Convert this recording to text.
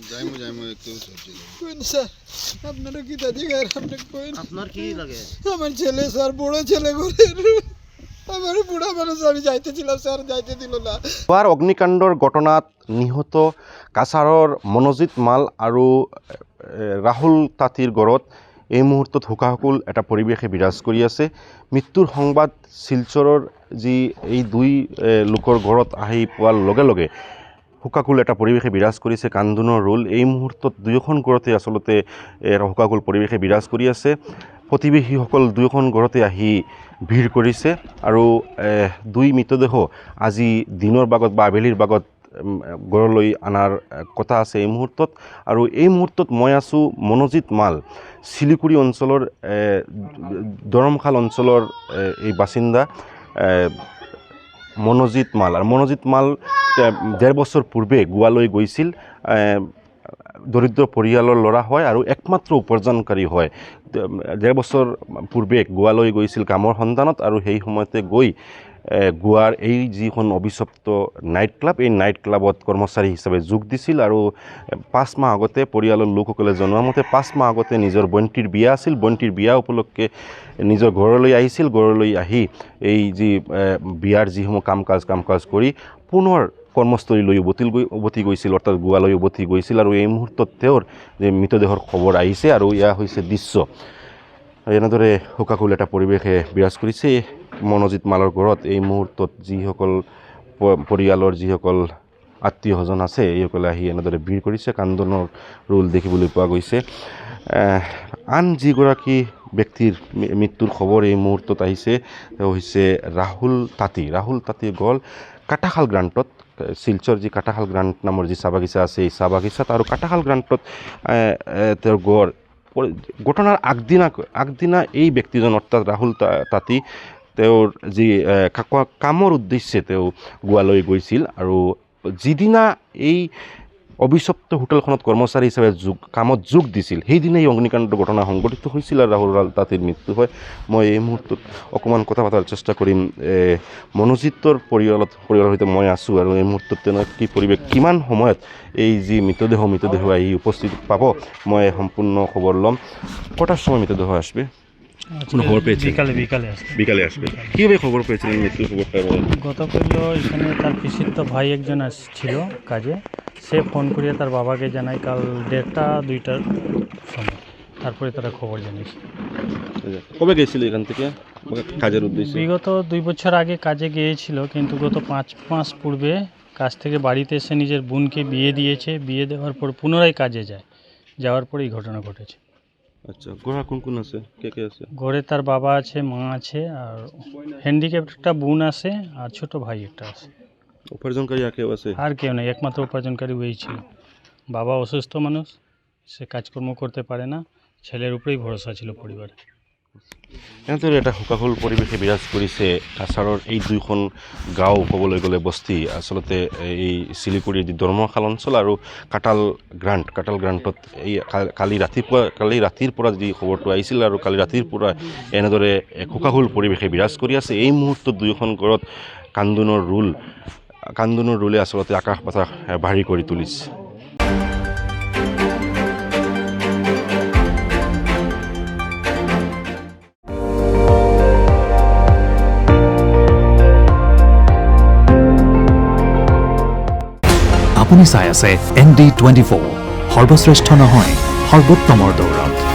যাইমু একটু সবজি কোন স্যার আপনারা কি দাদি গায়ের আপনি কোন আপনার কি লাগে? আমার ছেলে স্যার বড় ছেলে ঘরের আমার বুড়া মানুষ আমি যাইতেছিলাম স্যার যাইতে দিল না পুৱাৰ অগ্নিকাণ্ডৰ ঘটনাত নিহত কাছাৰৰ মনোজিত মাল আৰু ৰাহুল তাঁতীৰ ঘৰত এই মুহূৰ্তত হুকাহুকুল এটা পৰিৱেশে বিৰাজ কৰি আছে। মৃত্যুৰ সংবাদ শিলচৰৰ যি এই দুই লোকৰ ঘৰত আহি পোৱাৰ লগে লগে হুকাকুল এটা পৰিৱেশে বিৰাজ কৰিছে, কান্দোনৰ ৰোল। এই মুহূৰ্তত দুয়োখন ঘৰতে আচলতে হুকাকুল পৰিৱেশে বিৰাজ কৰি আছে। প্ৰতিবেশীসকল দুয়োখন ঘৰতে আহি ভিৰ কৰিছে আৰু দুই মৃতদেহ আজি দিনৰ ভাগত বা আবেলিৰ ভাগত ঘৰলৈ অনাৰ কথা আছে এই মুহূৰ্তত। আৰু এই মুহূৰ্তত মই আছোঁ মনোজিত মাল, শিলিগুৰি অঞ্চলৰ দৰমখাল অঞ্চলৰ এই বাসিন্দা মনোজিত মাল। আৰু মনোজিত মাল ১.৫ বছৰ পূৰ্বে গোৱালৈ গৈছিল। দৰিদ্ৰ পৰিয়ালৰ ল'ৰা হয় আৰু একমাত্ৰ উপাৰ্জনকাৰী হয়। ১.৫ বছৰ পূৰ্বে গোৱালৈ গৈছিল কামৰ সন্ধানত আৰু সেই সময়তে গৈ গোৱাৰ এই যিখন অভিশপ্ত নাইট ক্লাব, এই নাইট ক্লাবত কৰ্মচাৰী হিচাপে যোগ দিছিল। আৰু ৫ মাহ আগতে পৰিয়ালৰ লোকসকলে জনোৱা মতে ৫ মাহ আগতে নিজৰ বণ্টিৰ বিয়া আছিল। বণ্টিৰ বিয়া উপলক্ষে নিজৰ ঘৰলৈ আহিছিল। ঘৰলৈ আহি এই যি বিয়াৰ যিসমূহ কাম কাজ কৰি পুনৰ কৰ্মস্থলীলৈ উভতি গৈছিল, অৰ্থাৎ গোৱালৈ উভতি গৈছিল। আৰু এই মুহূৰ্তত তেওঁৰ যে মৃতদেহৰ খবৰ আহিছে আৰু এয়া হৈছে দৃশ্য। এনেদৰে হুকাকুল এটা পৰিৱেশে বিৰাজ কৰিছে মনোজিত মালৰ ঘৰত। এই মুহূৰ্তত যিসকল পৰিয়ালৰ যিসকল আত্মীয় স্বজন আছে এইসকলে আহি এনেদৰে ভিৰ কৰিছে। কান্দোনৰ ৰোল দেখিবলৈ পোৱা গৈছে। আন যিগৰাকী ব্যক্তিৰ মৃত্যুৰ খবৰ এই মুহূৰ্তত আহিছে তেওঁ হৈছে ৰাহুল তাঁতী। ৰাহুল তাঁতী গ'ল কাটাখাল গ্ৰাণ্টত, শিলচৰ যি কাটাখাল গ্ৰাণ্ট নামৰ যি চাহ বাগিচা আছে এই চাহ বাগিচাত। আৰু কাটাখাল গ্ৰাণ্টত তেওঁৰ গড় ঘটনাৰ আগদিনা এই ব্যক্তিজন অৰ্থাৎ ৰাহুল তাঁতী তেওঁৰ যি কামৰ উদ্দেশ্যে তেওঁ গোৱালৈ গৈছিল। আৰু যিদিনা এই অভিশপ্ত হোটেলখনত কৰ্মচাৰী হিচাপে কামত যোগ দিছিল সেইদিনাই অগ্নিকাণ্ডৰ ঘটনা সংঘটিত হৈছিল আৰু ৰাহুল তাঁতীৰ মৃত্যু হয়। মই এই মুহূৰ্তত অকণমান কথা পতাৰ চেষ্টা কৰিম। মনোজিতৰ পৰিয়ালৰ সৈতে মই আছোঁ আৰু এই মুহূৰ্তত তেনেকুৱা কি পৰিৱেশ, কিমান সময়ত এই যি মৃতদেহ আহি উপস্থিত পাব মই সম্পূর্ণ খবর লম। কটার সময় মৃতদেহ আসবে? কোনো খবর পেয়েছে? বিকালে আসবে। কীভাবে খবর পেয়েছিলেন মৃত্যুর খবরটা? গতকাল এখানে তার পিসির তো ভাই একজন আসছিল কাজে, সে ফোন করিয়ে তার বাবাকে জানায় কাল 1:30-2টার সময়, তারপরে তারা খবর জানিয়েছে। কবে গেছিল এখান থেকে কাজের উদ্দেশ্যে? বিগত 2 বছর আগে কাজে গিয়েছিল, কিন্তু গত 5 মাস পূর্বে কাজ থেকে বাড়িতে এসে নিজের বোনকে বিয়ে দিয়েছে। বিয়ে দেওয়ার পর পুনরায় কাজে যাওয়ার পরে এই ঘটনা ঘটেছে। আচ্ছা, ঘরে কোন আছে, কে আছে? ঘরে তার বাবা আছে, মা আছে, আর হ্যান্ডিক্যাপ একটা বোন আছে, আর ছোট ভাই একটা আছে। উপার্জনকারী আর কেউ আছে? আর কেউ নেই, একমাত্র উপার্জনকারী ওই ছিল। বাবা অসুস্থ মানুষ, সে কাজকর্ম করতে পারে না, ছেলের উপরেই ভরসা ছিল পরিবারে। এনেদৰে এটা হুকাহুল পৰিৱেশে বিৰাজ কৰিছে কাছাৰৰ এই দুইখন গাঁও, ক'বলৈ গ'লে বস্তি। আচলতে এই শিলিগুৰিৰ যি দৰমখাল অঞ্চল আৰু কাটাল গ্ৰাণ্টত এই কালি ৰাতিৰ পৰা যি খবৰটো আহিছিল আৰু কালি ৰাতিৰ পৰা এনেদৰে হুকাহুল পৰিৱেশে বিৰাজ কৰি আছে। এই মুহূৰ্তত দুয়োখন ঘৰত কান্দোনৰ ৰোলে আচলতে আকাশ পাতাল ভাৰী কৰি তুলিছে। আপুনি চাই আছে ND24, সৰ্বশ্ৰেষ্ঠ নহয় সৰ্বোত্তমৰ দৌৰত।